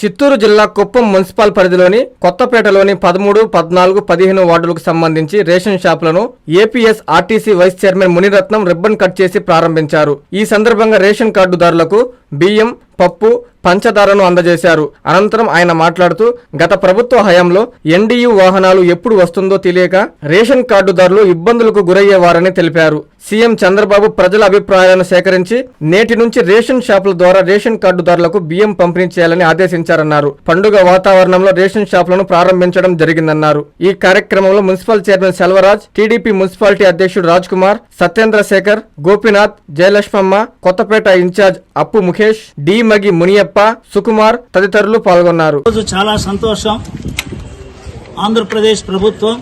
చిత్తూరు జిల్లా కుప్పం మున్సిపల్ పరిధిలోని కొత్తపేటలోని 13, 14, 15 వార్డులకు సంబంధించి రేషన్ షాపులను A P S RTC vice chairman Muniratnam ribbon cut చేసి ప్రారంభించారు. ఈ సందర్భంగా రేషన్ కార్డుదారులకు బియ్యం, పప్పు, పంచదారను అందజేశారు. అనంతరం ఆయన మాట్లాడుతూ గత ప్రభుత్వ హయాంలో ఎన్డీయూ వాహనాలు ఎప్పుడు వస్తుందో తెలియక రేషన్ కార్డుదారులు ఇబ్బందులకు గురయ్యేవారని తెలిపారు. సీఎం చంద్రబాబు ప్రజల అభిప్రాయాలను సేకరించి నేటి నుంచి రేషన్ షాపుల ద్వారా రేషన్ కార్డుదారులకు బియ్యం పంపిణీ చేయాలని ఆదేశించారన్నారు. పండుగ వాతావరణంలో రేషన్ షాపులను ప్రారంభించడం జరిగిందన్నారు. ఈ కార్యక్రమంలో municipal chairman Selvaraj, TDP municipality అధ్యక్షుడు రాజ్ కుమార్, సత్యేంద్రశేఖర్, గోపీనాథ్, జయలక్ష్మమ్మ, కొత్తపేట ఇన్ఛార్జ్ అప్పు ముఖేష్, డి మగి మునియప్ప, సుకుమార్ తదితరులు పాల్గొన్నారు. చాలా సంతోషం. ఆంధ్రప్రదేశ్ ప్రభుత్వం,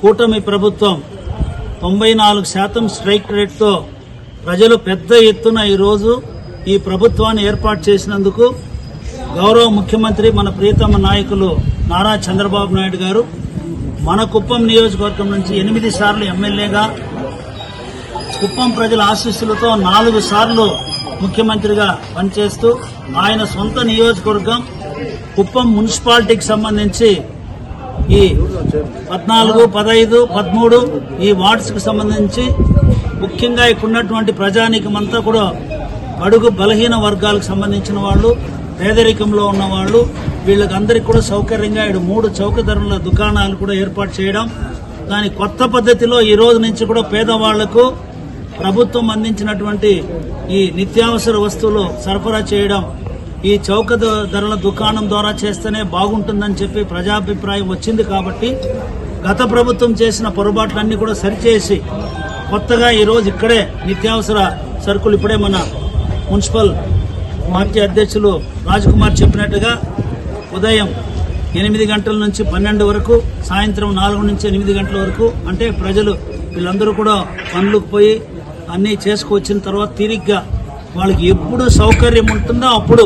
కూటమి ప్రభుత్వం 94% స్ట్రైక్ రేట్తో ప్రజలు పెద్ద ఎత్తున ఈరోజు ఈ ప్రభుత్వాన్ని ఏర్పాటు చేసినందుకు గౌరవ ముఖ్యమంత్రి, మన ప్రియతమ నాయకులు నారా చంద్రబాబు నాయుడు గారు మన కుప్పం నియోజకవర్గం నుంచి 8 సార్లు ఎమ్మెల్యేగా, కుప్పం ప్రజల ఆశీస్సులతో 4 సార్లు ముఖ్యమంత్రిగా పనిచేస్తూ ఆయన సొంత నియోజకవర్గం కుప్పం మున్సిపాలిటీకి సంబంధించి ఈ 14, 15, 13 ఈ వార్డ్స్ కు సంబంధించి ముఖ్యంగా ఇక్కడ ఉన్నటువంటి ప్రజానీకమంతా కూడా బడుగు బలహీన వర్గాలకు సంబంధించిన వాళ్ళు, పేదరికంలో ఉన్న వాళ్ళు, వీళ్ళకందరికీ కూడా సౌకర్యంగా 3 చౌక ధరల దుకాణాలు కూడా ఏర్పాటు చేయడం, దాని కొత్త పద్ధతిలో ఈ రోజు నుంచి కూడా పేదవాళ్లకు ప్రభుత్వం అందించినటువంటి ఈ నిత్యావసర వస్తువులు సరఫరా చేయడం, ఈ చౌక ధరల దుకాణం ద్వారా చేస్తేనే బాగుంటుందని చెప్పి ప్రజాభిప్రాయం వచ్చింది. కాబట్టి గత ప్రభుత్వం చేసిన పొరపాట్లన్నీ కూడా సరిచేసి కొత్తగా ఈరోజు ఇక్కడే నిత్యావసర సరుకులు ఇప్పుడే మన మున్సిపల్ పార్టీ అధ్యక్షులు రాజ్ కుమార్ చెప్పినట్టుగా ఉదయం 8 గంటల నుంచి 12 వరకు, సాయంత్రం 4 నుంచి 8 గంటల వరకు, అంటే ప్రజలు వీళ్ళందరూ కూడా పనులకు పోయి అన్నీ చేసుకువచ్చిన తర్వాత తిరిగ్గా వాళ్ళకి ఎప్పుడు సౌకర్యం ఉంటుందో అప్పుడు,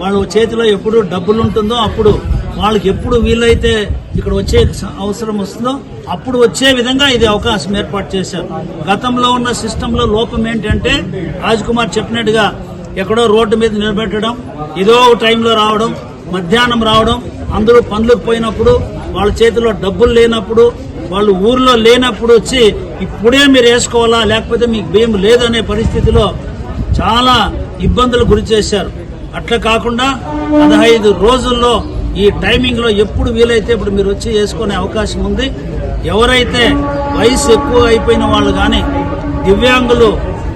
వాళ్ళ చేతిలో ఎప్పుడు డబ్బులు ఉంటుందో అప్పుడు, వాళ్ళకి ఎప్పుడు వీలైతే ఇక్కడ వచ్చే అవసరం వస్తుందో అప్పుడు వచ్చే విధంగా ఇది అవకాశం ఏర్పాటు చేశారు. గతంలో ఉన్న సిస్టంలో లోపం ఏంటంటే రాజ్ కుమార్ చెప్పినట్టుగా ఎక్కడో రోడ్డు మీద నిలబెట్టడం, ఏదో టైంలో రావడం, మధ్యాహ్నం రావడం, అందరూ పనులకు పోయినప్పుడు, వాళ్ళ చేతిలో డబ్బులు లేనప్పుడు, వాళ్ళు ఊర్లో లేనప్పుడు వచ్చి ఇప్పుడే మీరు వేసుకోవాలా లేకపోతే మీకు బియ్యం లేదనే పరిస్థితిలో చాలా ఇబ్బందులు గురి చేశారు. అట్లా కాకుండా 15 రోజుల్లో ఈ టైమింగ్ లో ఎప్పుడు వీలైతే ఇప్పుడు మీరు వచ్చి వేసుకునే అవకాశం ఉంది. ఎవరైతే వయసు ఎక్కువ అయిపోయిన వాళ్ళు కానీ, దివ్యాంగులు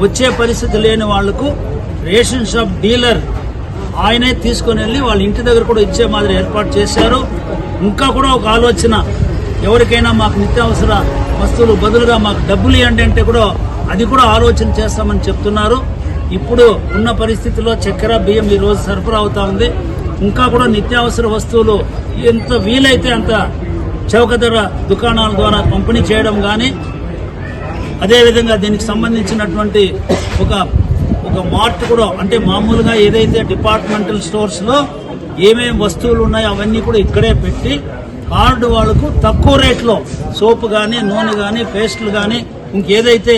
వచ్చే పరిస్థితి లేని వాళ్లకు రేషన్ షాప్ డీలర్ ఆయనే తీసుకుని వెళ్ళి వాళ్ళ ఇంటి దగ్గర కూడా ఇచ్చే మాదిరి ఏర్పాటు చేశారు. ఇంకా కూడా ఒక ఆలోచన, ఎవరికైనా మాకు నిత్యావసర వస్తువులు బదులుగా మాకు డబ్బులు ఇవ్వండి అంటే కూడా అది కూడా ఆలోచన చేస్తామని చెప్తున్నారు. ఇప్పుడు ఉన్న పరిస్థితుల్లో చక్కెర, బియ్యం ఈ రోజు సరఫరా అవుతా ఉంది. ఇంకా కూడా నిత్యావసర వస్తువులు ఎంత వీలైతే అంత చౌక ధర దుకాణాల ద్వారా పంపిణీ చేయడం కానీ, అదేవిధంగా దీనికి సంబంధించినటువంటి ఒక మార్ట్ కూడా, అంటే మామూలుగా ఏదైతే డిపార్ట్మెంటల్ స్టోర్స్ లో ఏమేమి వస్తువులు ఉన్నాయో అవన్నీ కూడా ఇక్కడే పెట్టి కార్డు వాళ్లకు తక్కువ రేట్లో సోపు కానీ, నూనె కానీ, పేస్టులు కానీ, ఇంకేదైతే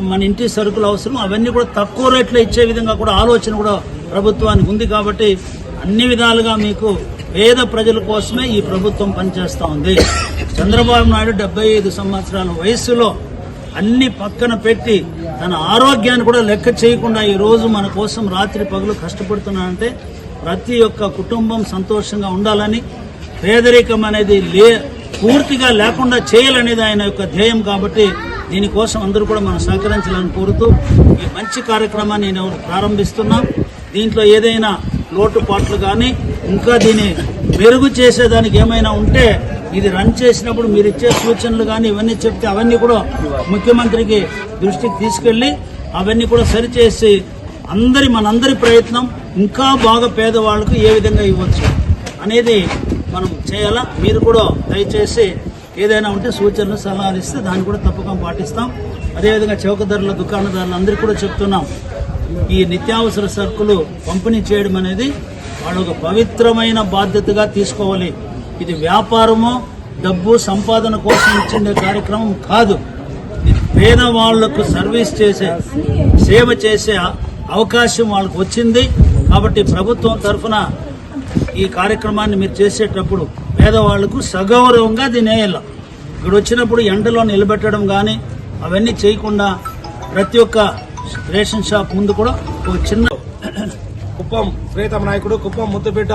మన ఇంటి సరుకులు అవసరం అవన్నీ కూడా తక్కువ రేట్లో ఇచ్చే విధంగా కూడా ఆలోచన కూడా ప్రభుత్వానికి ఉంది. కాబట్టి అన్ని విధాలుగా మీకు పేద ప్రజల కోసమే ఈ ప్రభుత్వం పనిచేస్తా ఉంది. చంద్రబాబు నాయుడు 75 సంవత్సరాల వయస్సులో అన్ని పక్కన పెట్టి తన ఆరోగ్యాన్ని కూడా లెక్క చేయకుండా ఈ రోజు మన కోసం రాత్రి పగలు కష్టపడుతున్నానంటే ప్రతి ఒక్క కుటుంబం సంతోషంగా ఉండాలని, పేదరికం అనేది పూర్తిగా లేకుండా చేయాలనేది ఆయన యొక్క ధ్యేయం. కాబట్టి దీనికోసం అందరూ కూడా మనం సహకరించాలని కోరుతూ ఈ మంచి కార్యక్రమాన్ని నేను ప్రారంభిస్తున్నాం. దీంట్లో ఏదైనా లోటుపాట్లు కానీ, ఇంకా దీన్ని మెరుగు చేసేదానికి ఏమైనా ఉంటే ఇది రన్ చేసినప్పుడు మీరు ఇచ్చే సూచనలు కానీ ఇవన్నీ చెప్తే అవన్నీ కూడా ముఖ్యమంత్రికి దృష్టికి తీసుకెళ్లి అవన్నీ కూడా సరిచేసి మనందరి ప్రయత్నం ఇంకా బాగా పేదవాళ్లకు ఏ విధంగా ఇవ్వచ్చు అనేది మనం చేయాలా. మీరు కూడా దయచేసి ఏదైనా ఉంటే సూచనలు, సలహాలు ఇస్తే దాన్ని కూడా తప్పకుండా పాటిస్తాం. అదేవిధంగా చౌక ధరల దుకాణదారులు అందరికీ కూడా చెప్తున్నాం, ఈ నిత్యావసర సరుకులు పంపిణీ చేయడం అనేది వాళ్ళు ఒక పవిత్రమైన బాధ్యతగా తీసుకోవాలి. ఇది వ్యాపారమో డబ్బు సంపాదన కోసం ఇచ్చే కార్యక్రమం కాదు. పేదవాళ్లకు సర్వీస్ చేసే, సేవ చేసే అవకాశం వాళ్ళకు వచ్చింది. కాబట్టి ప్రభుత్వం తరఫున ఈ కార్యక్రమాన్ని మీరు చేసేటప్పుడు పేదవాళ్లకు సగౌరవంగా దీని వేయాలి. ఇక్కడ వచ్చినప్పుడు ఎండలో నిలబెట్టడం కానీ అవన్నీ చేయకుండా ప్రతి ఒక్క రేషన్ షాప్ ముందు కూడా ఒక చిన్న కుప్పం ప్రీతమ నాయకుడు, కుప్పం ముద్దుబిడ్డ,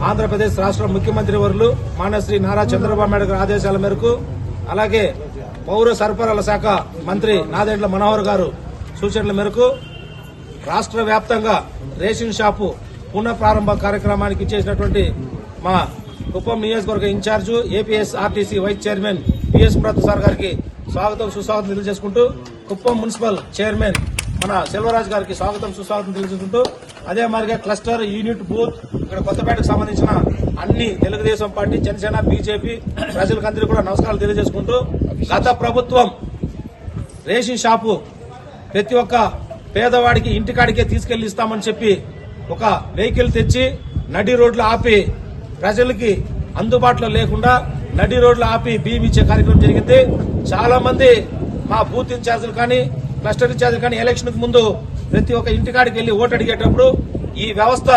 ఆంధ్రప్రదేశ్ రాష్ట్ర ముఖ్యమంత్రి వర్యులు మాన్యశ్రీ నారా చంద్రబాబు నాయుడు గారి ఆదేశాల మేరకు, అలాగే పౌర సరఫరాల శాఖ మంత్రి నాదెండ్ల మనోహర్ గారు సూచనల మేరకు రాష్ట్ర వ్యాప్తంగా రేషన్ షాపు పునః ప్రారంభ కార్యక్రమానికి ఇచ్చేసినటువంటి మా కుప్పం నియోజకవర్గ incharge APS RTC vice chairman PS Prasad గారికి స్వాగతం సుస్వాగతం తెలియజేసుకుంటూ, కుప్పం మున్సిపల్ చైర్మన్ మన సెల్వరాజ్ గారికి స్వాగతం సుస్వాగతం తెలియజేసుకుంటూ, అదే మాదిరిగా క్లస్టర్ యూనిట్ బూత్ ఇక్కడ కొత్తపేటకు సంబంధించిన అన్ని తెలుగుదేశం పార్టీ, జనసేన, బీజేపీ ప్రజలకందరికీ కూడా నమస్కారాలు తెలియజేసుకుంటూ, గత ప్రభుత్వం రేషన్ షాపు ప్రతి ఒక్క పేదవాడికి ఇంటికాడికే తీసుకెళ్లి ఇస్తామని చెప్పి ఒక వెహికల్ తెచ్చి నడి రోడ్లు ఆపి ప్రజలకి అందుబాటులో లేకుండా నడి రోడ్లు ఆపి బియ్యం ఇచ్చే కార్యక్రమం జరిగింది. చాలా మంది మా బూత్ ఇన్ఛార్జీలు కానీ క్లస్టర్ ఇన్ఛార్జీలు కానీ ఎలక్షన్ కు ముందు ప్రతి ఒక్క ఇంటికాడికి వెళ్లి ఓటు అడిగేటప్పుడు ఈ వ్యవస్థ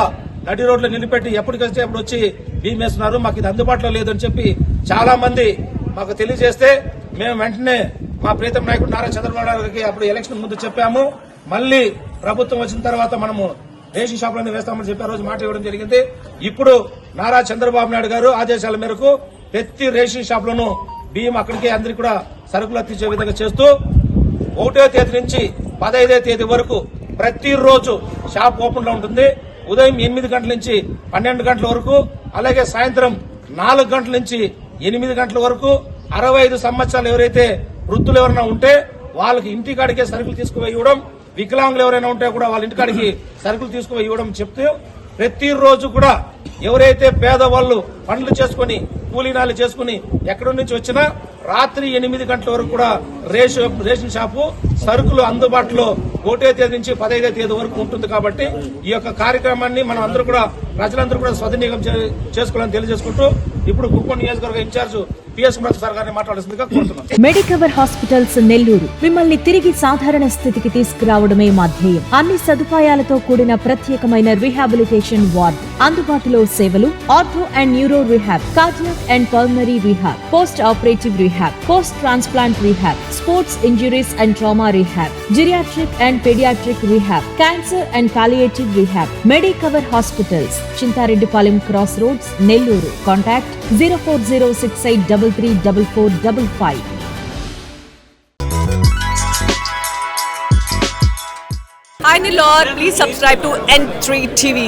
నడి రోడ్లు నిలబెట్టి ఎప్పటికొస్తే అప్పుడు వచ్చి బియ్యం వేస్తున్నారు, మాకు ఇది అందుబాటులో లేదని చెప్పి చాలా మంది మాకు తెలియజేస్తే మేము వెంటనే మా ప్రీతం నాయకుడు నారా చంద్రబాబు నాయుడు గారికి అప్పుడు ఎలక్షన్ ముందు చెప్పాము. మళ్లీ ప్రభుత్వం వచ్చిన తర్వాత మనము రేషన్ షాపులన్నీ వేస్తామని చెప్పి ఆ రోజు మాట ఇవ్వడం జరిగింది. ఇప్పుడు నారా చంద్రబాబు నాయుడు గారు ఆదేశాల మేరకు ప్రతి రేషన్ షాపులను బియ్యం అక్కడికే అందరికీ కూడా సరుకులు అందించే విధంగా చేస్తూ 1వ తేదీ నుంచి 15వ తేదీ వరకు ప్రతిరోజు షాప్ ఓపెన్ లో ఉంటుంది. ఉదయం 8 గంటల నుంచి 12 గంటల వరకు, అలాగే సాయంత్రం 4 గంటల నుంచి 8 గంటల వరకు 65 సంవత్సరాలు ఎవరైతే వృద్ధులు ఎవరైనా ఉంటే వాళ్ళకి ఇంటికాడికే సరుకులు తీసుకుపోయి ఇవ్వడం, వికలాంగులు ఎవరైనా ఉంటే కూడా వాళ్ళ ఇంటికాడికి సరుకులు తీసుకుపోయి ఇవ్వడం చెప్తూ, ప్రతిరోజు కూడా ఎవరైతే పేదవాళ్లు పనులు చేసుకుని కూలీనాలు చేసుకుని ఎక్కడి నుంచి వచ్చినా రాత్రి 8 గంటల వరకు కూడా రేషన్ షాపు సరుకులు అందుబాటులో 1వ తేదీ నుంచి 15వ తేదీ వరకు ఉంటుంది. కాబట్టి ఈ యొక్క కార్యక్రమాన్ని మనం అందరూ కూడా ప్రజలందరూ కూడా సద్వినియోగం చేసుకోవాలని తెలియజేసుకుంటూ ఇప్పుడు కుప్పం నియోజకవర్గ ఇన్ఛార్జ్ పిఎస్ ప్రసాద్ గారిని మాట్లాడాల్సిందిగా కోరుతున్నాం. మెడికవర్ హాస్పిటల్స్ నెల్లూరు మిమ్మల్ని తిరిగి సాధారణ స్థితికి తీసుకురావడమే మా ధ్యేయం. అన్ని సదుపాయాలతో కూడిన ప్రత్యేకమైన రీహాబిలిటేషన్ వార్డ్, అందుబాటులో సేవలు ortho and neuro rehab, cardiac and pulmonary rehab, post operative rehab, post transplant rehab, sports injuries and trauma rehab, geriatric and paediatric rehab, cancer and palliative rehab. Medicover hospitals, Chintareddypalem cross roads, Nellore. Contact 0406833455. Hi Nilor, please subscribe to N3 TV.